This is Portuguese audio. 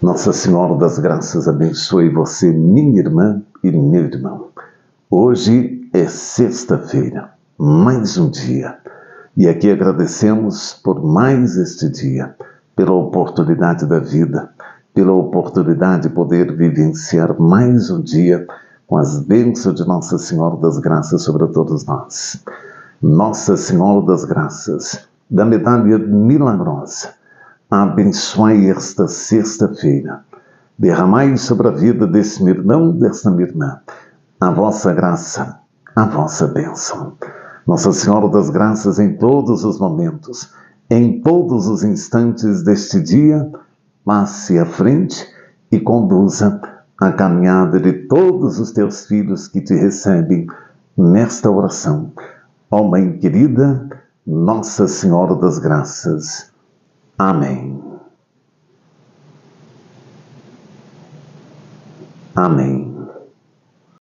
Nossa Senhora das Graças abençoe você, minha irmã e meu irmão. Hoje é sexta-feira, mais um dia. E aqui agradecemos por mais este dia, pela oportunidade da vida, pela oportunidade de poder vivenciar mais um dia com as bênçãos de Nossa Senhora das Graças sobre todos nós. Nossa Senhora das Graças, da medalha milagrosa, abençoai esta sexta-feira. Derramai sobre a vida desse meu irmão, desta minha irmã, a vossa graça, a vossa bênção. Nossa Senhora das Graças, em todos os momentos, em todos os instantes deste dia, passe à frente e conduza a caminhada de todos os teus filhos que te recebem nesta oração. Ó Mãe querida, Nossa Senhora das Graças. Amém. Amém.